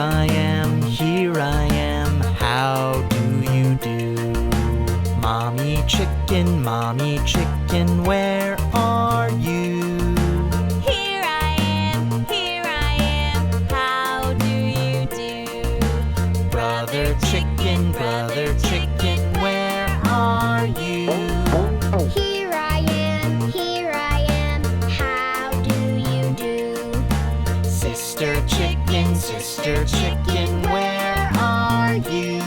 I am, here I am, how do you do? Mommy chicken, where are you? Here I am, how do you do? Brother chicken, where are you? Here I am, how do you do? Sister chicken, where are you?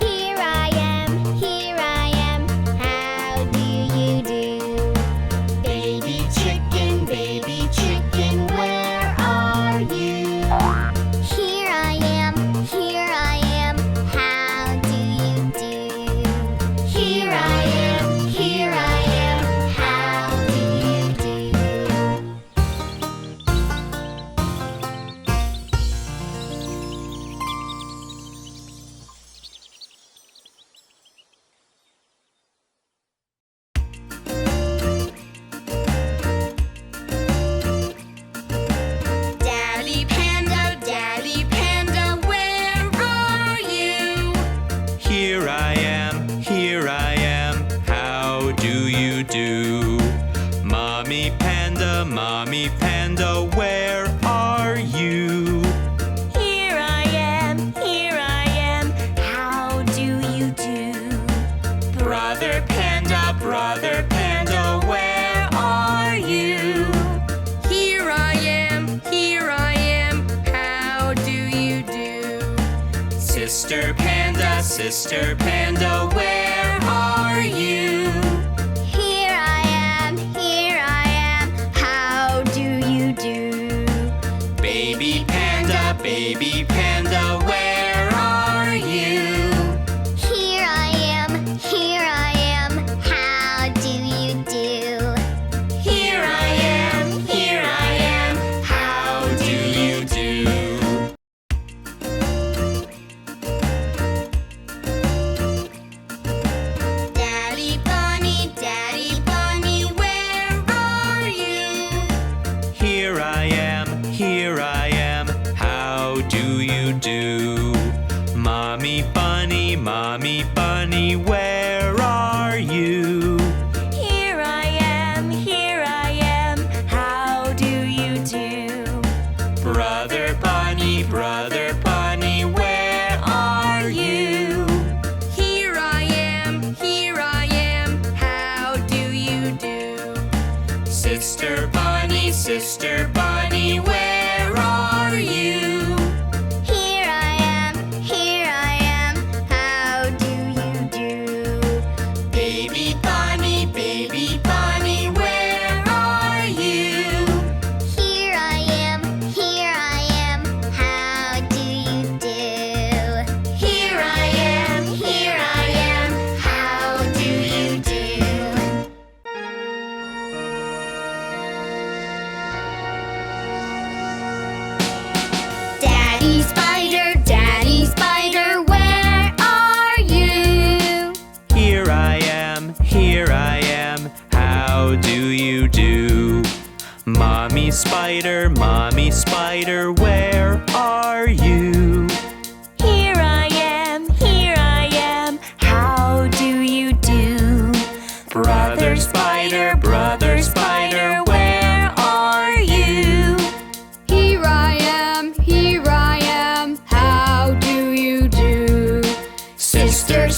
Here I am, how do you do? Baby chicken, where are you? Here I am, how do you do? Here I am, how do you do? Daddy Panda, where are you? Here I am, how do you do? Mommy Panda, where are you? Here I am, how do you do? Brother Panda, where are you? Here I am, how do you do? Sister Panda, where are you? Here I am, how do you do? Baby Panda, where are you? Here I am, how do you do? Here I am, how do you do? Daddy Bunny, where are you? Here I am, how do you do? Mommy Bunny, where are you? Here I am, how do you do? Brother Bunny, where are you? Here I am, how do you do? Sister Bunny, where are you? Here I am, how do you do? Baby Bunny, where are you? Here I am, how do you do? Here I am, how do you do? Daddy Spider, where are you? Here I am, how do you do? Mommy Spider, where are you? Here I am, how do you do? Brother Spider, where are you? Here I am, how do you do? Sister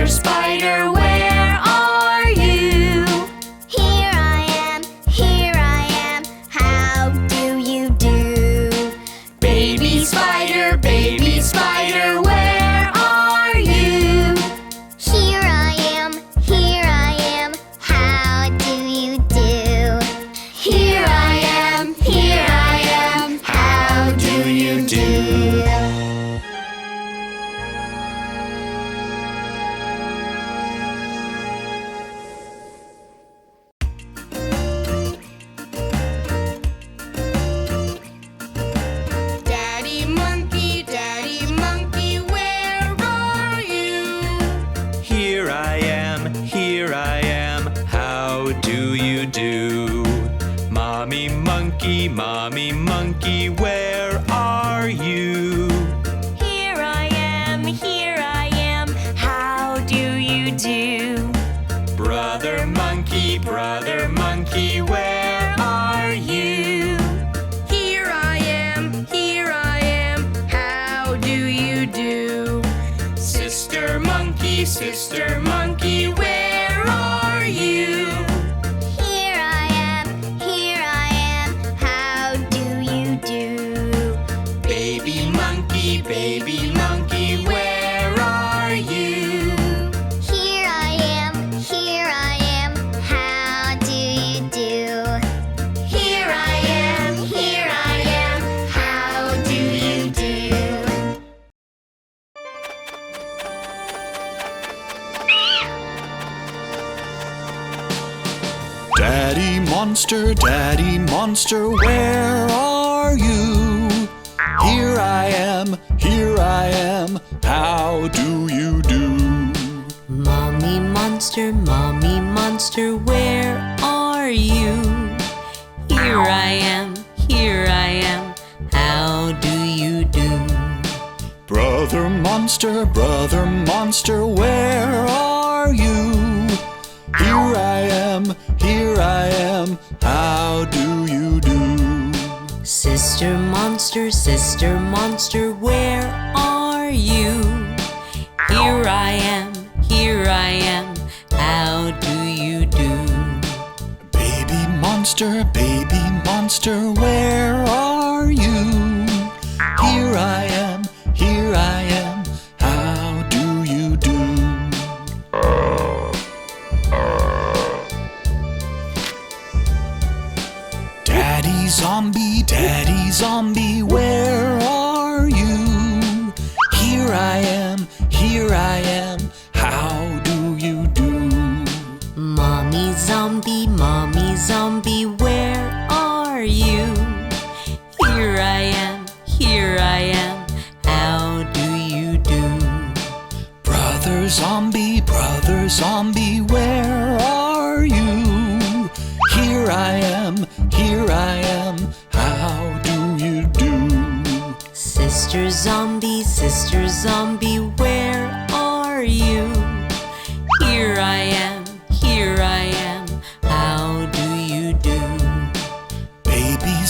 Spider, where are you? Here I am, how do you do? Baby Spider, where are you? Here I am, how do you do? Here I am, how do you do? Daddy Monkey, where are you? Here I am, how do you do? Mommy Monkey, where are are you? Here I am, how do you do? Brother monkey, where are you? Here I am, how do you do? Sister monkey, where are you? Here I am, how do you do? Baby monkey, where are you? Here I am, how do you do? Here I am, how do you do? Daddy monster, where are you? Here I am, how do you do? Mommy monster, where are you? Here I am, how do you do? Brother monster, where are you? Here I am, how do you do? Sister monster, where are you? Here I am, how do you do? Baby monster, where are you? Here I am, how do you do? Daddy zombie, where are you? Here I am, how do you do? Mommy zombie, where are you? Here I am, how do you do? Brother zombie, where are you? Here I am, how do you do? Sister zombie, where are you? Here I am, how do you do? Baby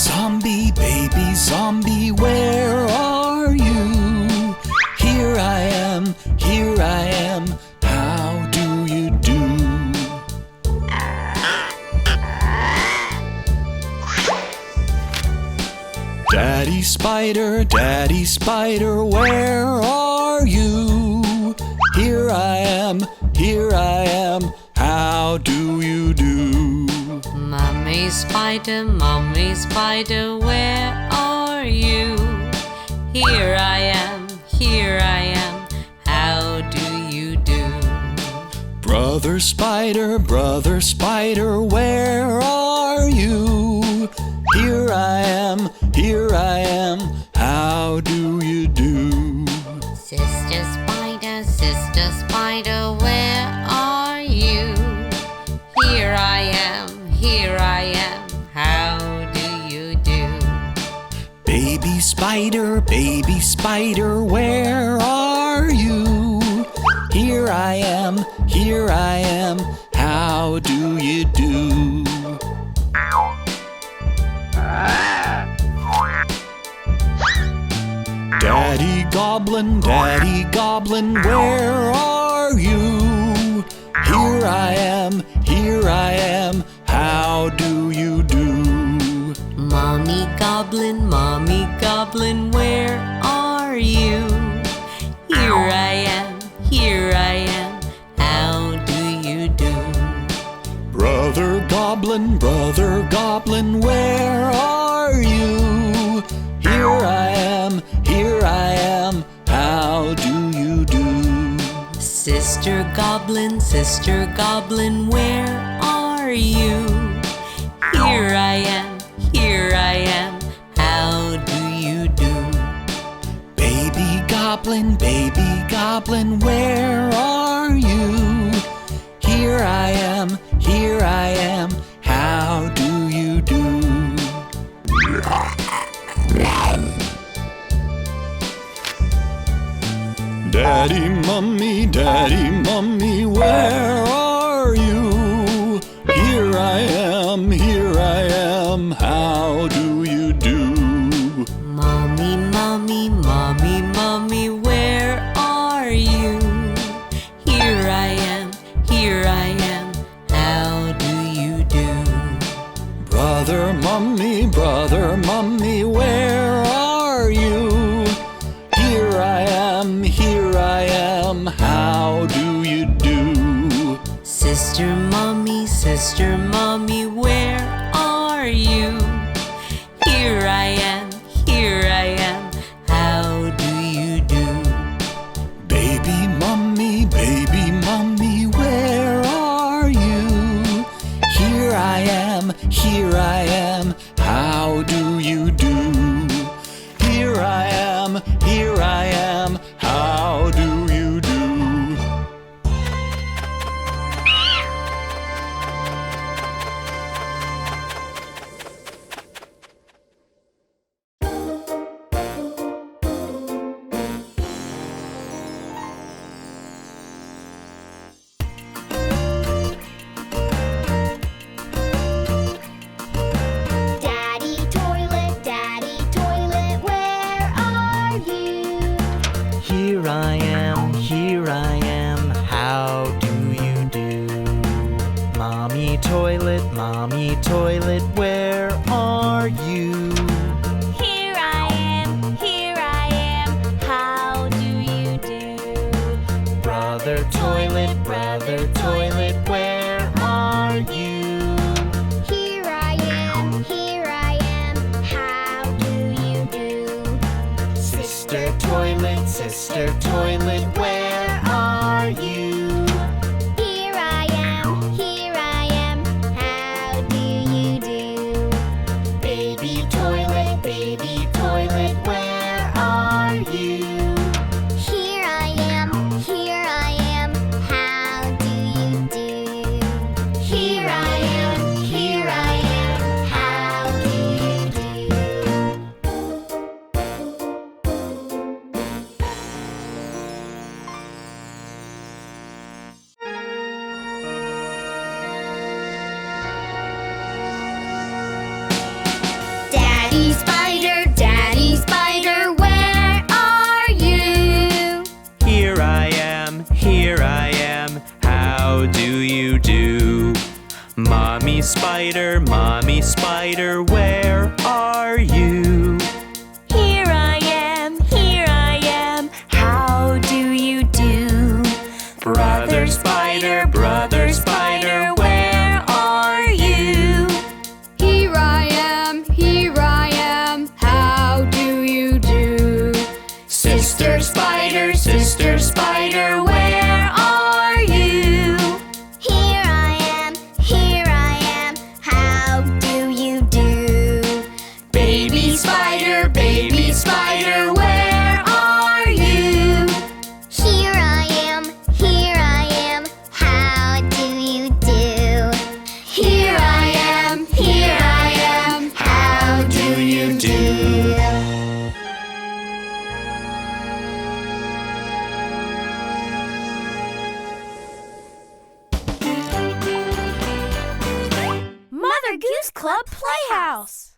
zombie, where are you? Here I am, how do you do? Daddy spider, where are you? Here I am, how do you do? Mommy spider, where are you? Here I am, how do you do? Brother spider, where are you? Here I am, how do you do? Sister spider, where are you? Here I am, how do you do? Baby spider, where are you? Here I am, how do you do? Daddy goblin, where are you? Here I am, how do you do? Mommy goblin, where are you? Here I am, how do you do? Brother goblin, where are you? Here I am, how do you do? Sister goblin, where are you? Here I am, how do you do? Baby goblin, where are you? Here I am, how do you do? Daddy, Mommy, where are you? Here I am, how do you do? Mommy, where are you? Here I am, how do you do? Brother, Mommy, where are you? Here I am, how do you do? Sister, Mommy, where are you? Here I am, how do you do? Baby, Mommy, where are you? Here I am, how do you do? Here I am, how do you do? Daddy toilet, where are you? Here I am, how do you do? Mommy toilet, where are you? Here I am, how do you do? Brother toilet, where are you? Here I am, how do you do? Sister toilet, where are you? Here I am, how do you do? Baby toilet, where are you? Here I am, how do you do? Here I am, how do you do? Daddy Spider, where are you? Here I am, how do you do? Mommy Spider, where are you? Here I am, how do you do? Brother Spider, where are you? Here I am, how do you do? Sister Spider, where are you? Here I am, how do you do? Baby Spider, where are you? Here I am, how do you do? Here I am, how do you do? Mother Goose Club Playhouse.